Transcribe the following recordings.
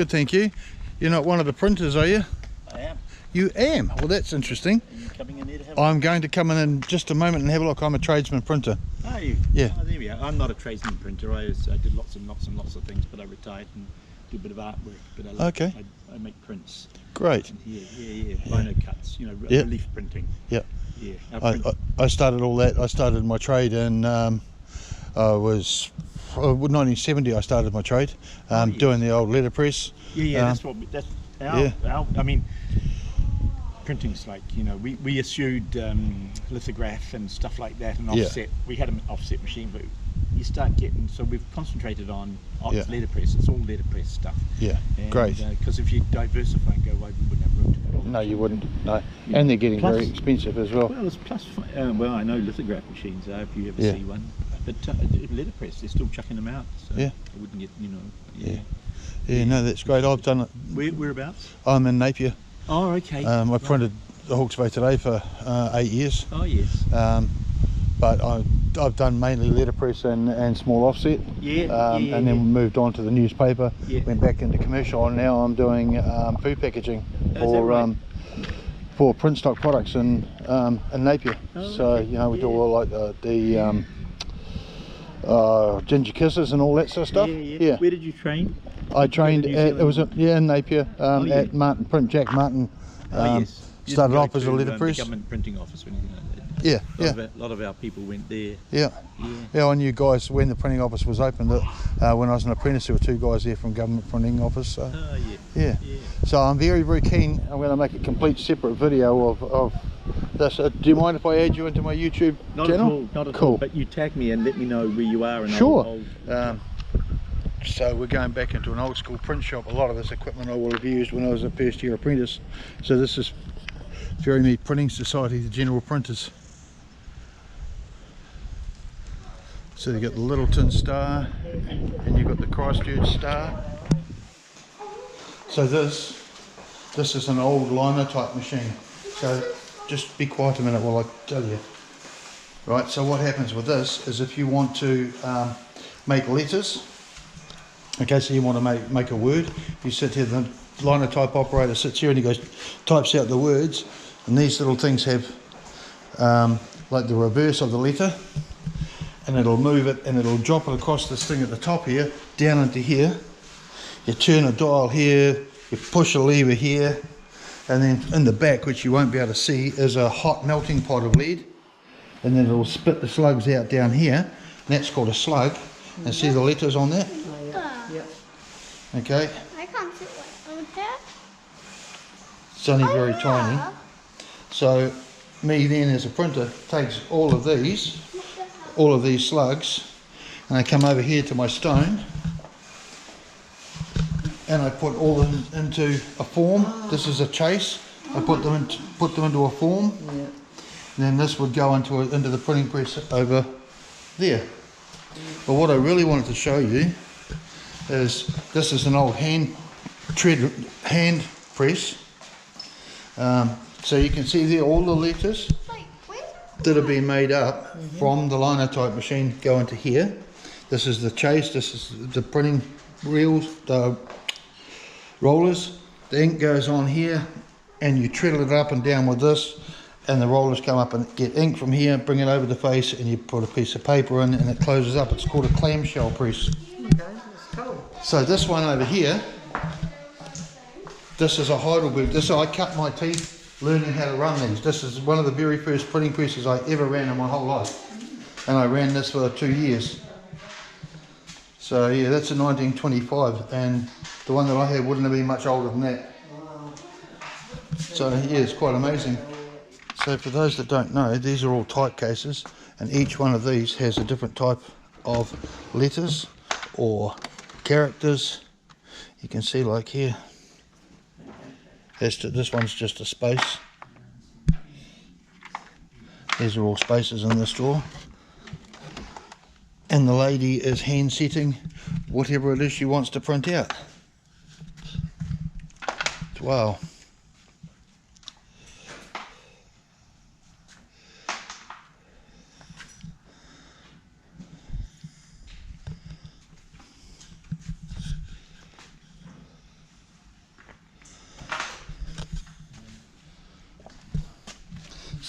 Good, thank you. You're not one of the printers, are you? I am. You am? Well, that's interesting. Are you coming in here to have I'm going to come in just a moment and have a look. I'm a tradesman printer. Are you? Yeah. Oh, there we are. I'm not a tradesman printer. I did lots and lots of things, but I retired and do a bit of artwork. But I like, Okay. I make prints. Great. And yeah. Lino cuts, Yeah. relief printing. Yep. Yeah. I started all that. I started my trade in, I was 1970. I started my trade, doing the old letterpress. Yeah. That's our, I mean, printing's like, we issued lithograph and stuff like that, and offset. We had an offset machine, but you start getting, so we've concentrated on letterpress. It's all letterpress stuff. Yeah, and, great. Because if you diversify and go wide, we wouldn't have room to put all. No, you wouldn't. No, and they're getting very expensive as well. Well, it's plus. Well, I know lithograph machines are, if you ever see one, but letterpress, they're still chucking them out. So yeah. I wouldn't get, Yeah, no, that's great. I've done it. Whereabouts? I'm in Napier. Oh, okay. I printed the Hawke's Bay today for 8 years. Oh, yes. But I've done mainly letterpress and small offset. And then moved on to the newspaper. Yeah. Went back into commercial, and now I'm doing food packaging for print stock products in Napier. Oh, so okay. We do all like the ginger kisses and all that sort of stuff. Yeah. Where did you train? I trained at, in Napier at Martin Print. Jack Martin. Yes. Started off as a letterpress. Government printing office when a lot of our people went there. Yeah, I knew guys when the printing office was open. That when I was an apprentice, there were 2 guys there from government printing office. So yeah. So I'm very, very keen. I'm going to make a complete separate video of this. Do you mind if I add you into my YouTube channel? Not at all. But you tag me and let me know where you are. And sure. So we're going back into an old school print shop. A lot of this equipment I will have used when I was a first year apprentice. So this is Fairymead Printing Society, the general printers. So you've got the Littleton star and you've got the Christchurch star. So this is an old linotype machine. So just be quiet a minute while I tell you. Right, so what happens with this is if you want to make letters, okay, so you want to make a word, you sit here, the linotype operator sits here and he goes, types out the words, and these little things have like the reverse of the letter, and it'll move it and it'll drop it across this thing at the top here, down into here. You turn a dial here, you push a lever here, and then in the back, which you won't be able to see, is a hot melting pot of lead, and then it'll spit the slugs out down here, and that's called a slug. And see the letters on that? Okay. I can't see what on that. It's only very tiny. So me then as a printer takes all of these slugs, and I come over here to my stone and I put all of them into a form. This is a chase. I put them into a form. And then this would go into the printing press over there. But what I really wanted to show you is this is an old hand press. So you can see there all the letters that have been made up from the linotype machine go into here. This is the chase, this is the printing reels, the rollers. The ink goes on here and you treadle it up and down with this, and the rollers come up and get ink from here, bring it over the face, and you put a piece of paper in and it closes up. It's called a clamshell press. Okay, that's cool. So this one over here, this is a Heidelberg. I cut my teeth learning how to run these. This is one of the very first printing presses I ever ran in my whole life, and I ran this for 2 years. So yeah, that's a 1925, and the one that I had wouldn't have been much older than that. Wow. So yeah, it's quite amazing. So for those that don't know, these are all type cases, and each one of these has a different type of letters or characters. You can see like here, this one's just a space. These are all spaces in this drawer. And the lady is hand setting whatever it is she wants to print out. Wow.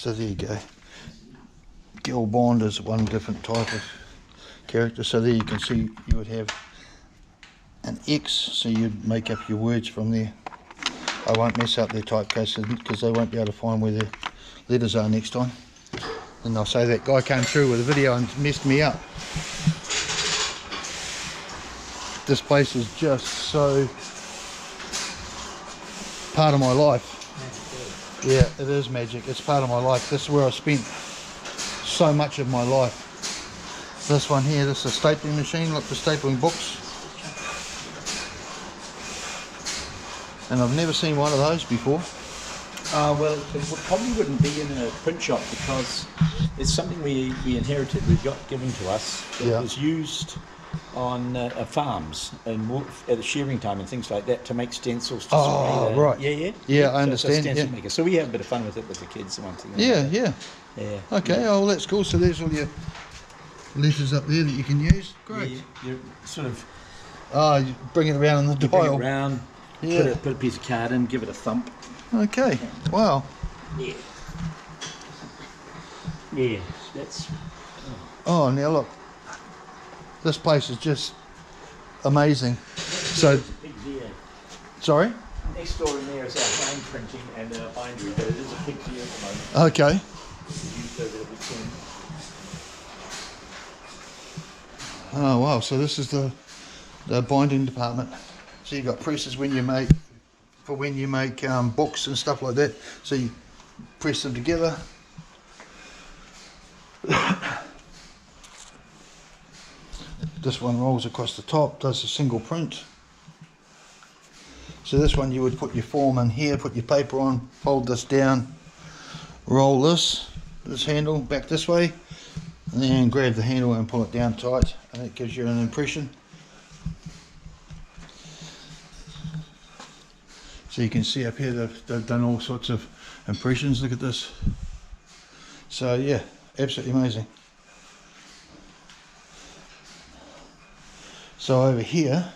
So there you go. Gill Bond is one different type of character. So there you can see you would have an X, so you'd make up your words from there. I won't mess up their typecast because they won't be able to find where the letters are next time. And they'll say that guy came through with a video and messed me up. This place is just so part of my life. Yeah, it is magic. It's part of my life. This is where I spent so much of my life. This one here, this is a stapling machine, look, for stapling books. And I've never seen one of those before. Well, it probably wouldn't be in a print shop because it's something we inherited, we got given to us. It was used on farms and at the shearing time and things like that to make stencils. To right. Yeah, I understand. So, maker. So we have a bit of fun with it with the kids. One thing. Yeah. Okay, yeah. oh, well, that's cool. So there's all your letters up there that you can use. Great. Yeah, you sort of. You bring it around on the dial. Bring it around. Yeah. Put a piece of card in. Give it a thump. Okay. Wow. Yeah. Yeah. That's. Oh, now look. This place is just amazing. So. Sorry. Next door in there is our fine printing and our bindery, but it is a pig here at the moment. Okay. Oh wow, so this is the binding department. So you've got presses when you make books and stuff like that. So you press them together. This one rolls across the top, does a single print. So this one you would put your form in here, put your paper on, fold this down, roll this handle back this way, and then grab the handle and pull it down tight, and it gives you an impression. So you can see up here they've done all sorts of impressions. Look at this. So yeah, absolutely amazing. So over here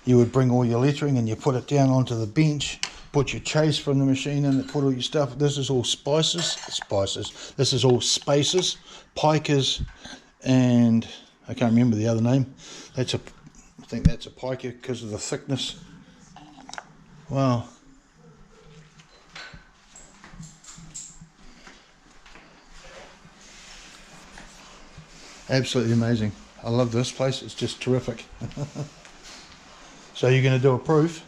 you would bring all your lettering and you put it down onto the bench, put your chase from the machine in, put all your stuff. This is all spices. This is all spaces, pikers, and I can't remember the other name. I think that's a piker because of the thickness. Wow. Absolutely amazing. I love this place. It's just terrific. So you're going to do a proof?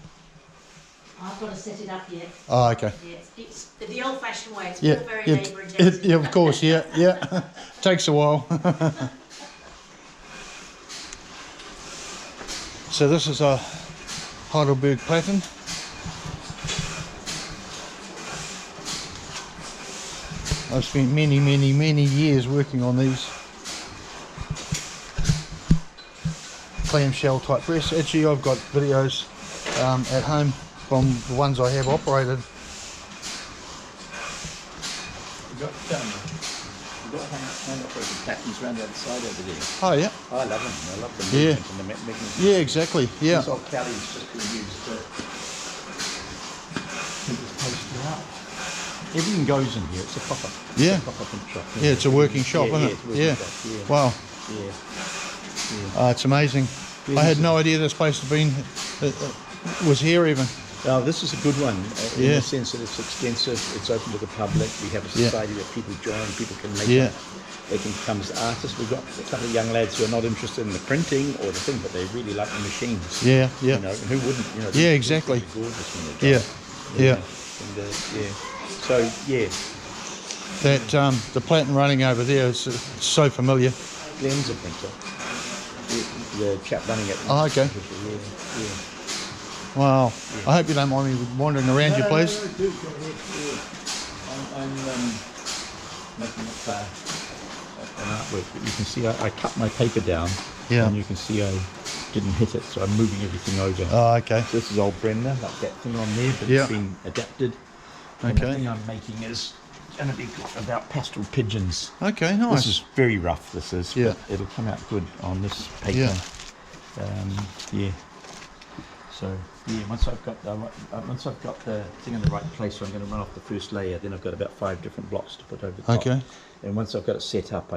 I've got to set it up yet. Oh, okay. Yeah, it's the old-fashioned way. It's Yeah, all very labour intensive. yeah, of course, yeah. Takes a while. So this is a Heidelberg platen. I've spent many years working on these clamshell type press. Actually, I've got videos at home from the ones I have operated. We've got hand operated patterns around the other side over there. Oh yeah. I love them. I love the movement and the mechanism. Yeah, exactly. Yeah. This old Callie's just been used to print this poster out. Everything goes in here. It's a proper. Yeah. It's a proper print shop. Yeah, it's a working shop, isn't it? It's a working shop, yeah. Wow. Yeah. It's amazing. I had no idea this place had been was here even. Now this is a good one in Yeah. the sense that it's extensive. It's open to the public. We have a society where people join. People can make Yeah. it. They can come as artists. We've got a couple of young lads who are not interested in the printing or the thing, but they really like the machines. Yeah. You know, and who wouldn't? You know. Yeah, these exactly. things are gorgeous when they're Yeah. done. And, yeah. So yeah. That the platen running over there is so familiar. Glenn's a printer. The chap running it. Oh, okay. Yeah. Wow. I hope you don't mind me wandering around your place. No, do, go ahead. Yeah. I'm making up an artwork, but you can see I cut my paper down. Yeah. And you can see I didn't hit it, so I'm moving everything over. Oh, okay. So this is old Brenda, like that thing on there, but Yeah. it's been adapted. And Okay. the thing I'm making is going to be about pastel pigeons. Okay, nice. This is very rough, this is. Yeah. But it'll come out good on this paper. Yeah. Yeah. So Yeah, once I've got the thing in the right place, so I'm going to run off the first layer. Then I've got about 5 different blocks to put over the top. Okay. And once I've got it set up,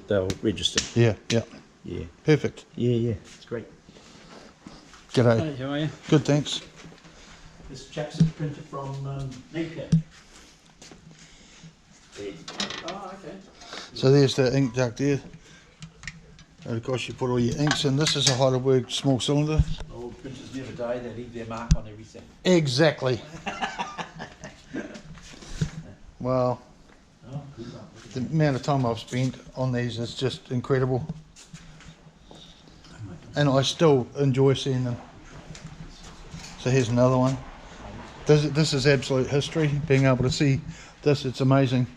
they'll register. Yeah, yeah. Yeah. Perfect. Yeah, it's great. G'day. Hey, how are you? Good, thanks. This chap's a printer from Napier. Oh, okay. So there's the ink duct there. And of course you put all your inks in. This is a Heidelberg small cylinder. Old printers never die, they leave their mark on everything. Exactly. Well, Oh, good. the amount of time I've spent on these is just incredible. And I still enjoy seeing them. So here's another one. This is absolute history, being able to see this, it's amazing.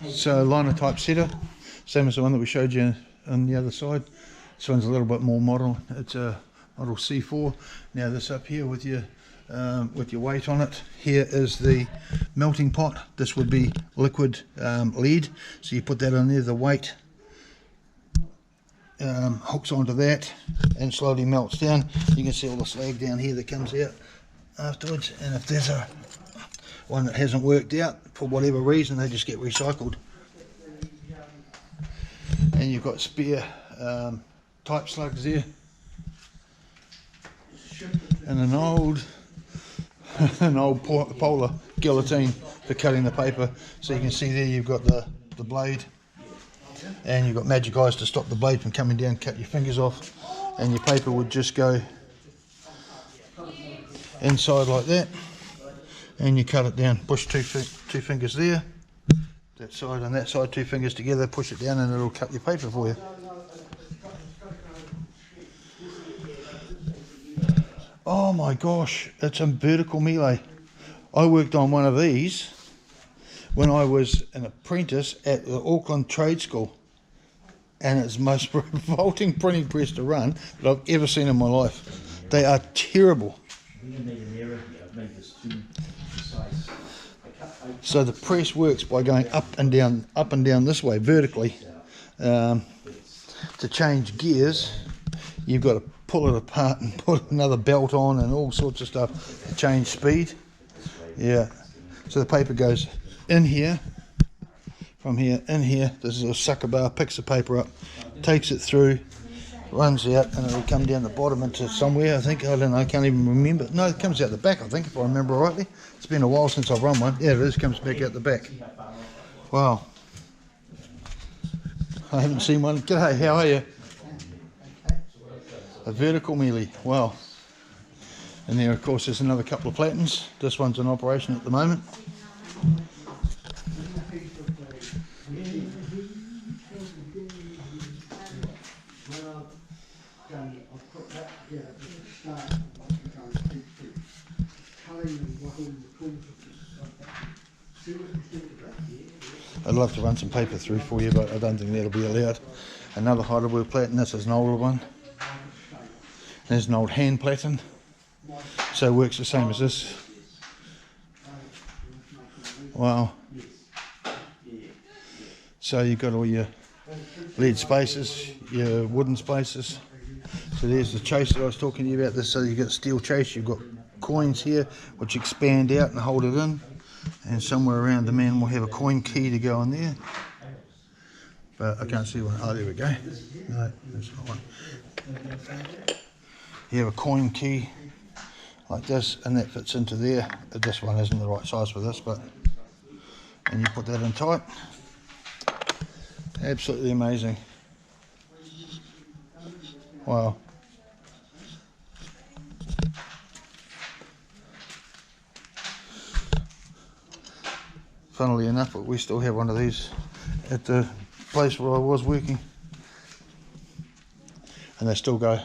So linotype setter, same as the one that we showed you on the other side. This one's a little bit more model. It's a model C4. Now this up here with your weight on it. Here is the melting pot. This would be liquid lead. So you put that on there. The weight hooks onto that and slowly melts down. You can see all the slag down here that comes out afterwards. And if there's a one that hasn't worked out for whatever reason, they just get recycled. And you've got spare type slugs there, and an old polar guillotine for cutting the paper. So you can see there you've got the blade, and you've got magic eyes to stop the blade from coming down, cut your fingers off, and your paper would just go inside like that. And you cut it down, push two fingers there, that side and that side, 2 fingers together, push it down and it'll cut your paper for you. Oh my gosh, it's a vertical melee. I worked on one of these when I was an apprentice at the Auckland Trade School, and it's the most revolting printing press to run that I've ever seen in my life. They are terrible. So the press works by going up and down this way vertically. To change gears, you've got to pull it apart and put another belt on and all sorts of stuff to change speed. Yeah. So the paper goes in here, from here, in here. This is a sucker bar, picks the paper up, takes it through, runs out, and it'll come down the bottom into somewhere, I think. I don't know, I can't even remember. No, it comes out the back, I think, if I remember rightly. It's been a while since I've run one. Yeah, it is, comes back out the back. Wow. I haven't seen one. G'day, how are you? A vertical melee, wow. And there, of course, there's another couple of platens. This one's in operation at the moment. I'd love to run some paper through for you, but I don't think that'll be allowed. Another Heidelberg platen. This is an older one. There's an old hand platen, so it works the same as this. Wow. So you've got all your lead spaces, your wooden spaces. So there's the chase that I was talking to you about. This, so you've got steel chase, you've got coins here which expand out and hold it in, and somewhere around the man will have a coin key to go in there, but I can't see one. Oh, there we go. No, there's not one. You have a coin key like this, and that fits into there. This one isn't the right size for this, but, and you put that in tight. Absolutely amazing. Wow. Funnily enough, we still have one of these at the place where I was working, and they still go.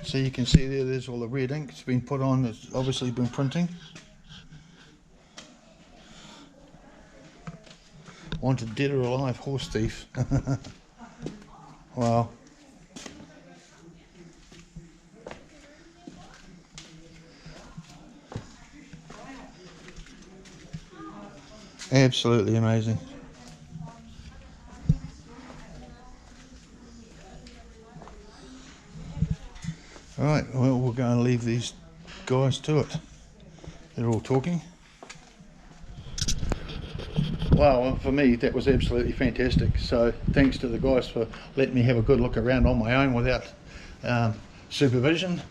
So you can see there's all the red ink. It's been put on, it's obviously been printing. Wanted dead or alive, horse thief. Wow. Absolutely amazing. Alright, well, we're going to leave these guys to it. They're all talking. Wow, for me that was absolutely fantastic. So thanks to the guys for letting me have a good look around on my own without supervision.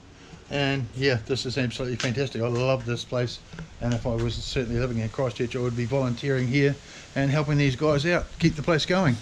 And yeah, this is absolutely fantastic. I love this place, and if I was certainly living in Christchurch, I would be volunteering here and helping these guys out, keep the place going.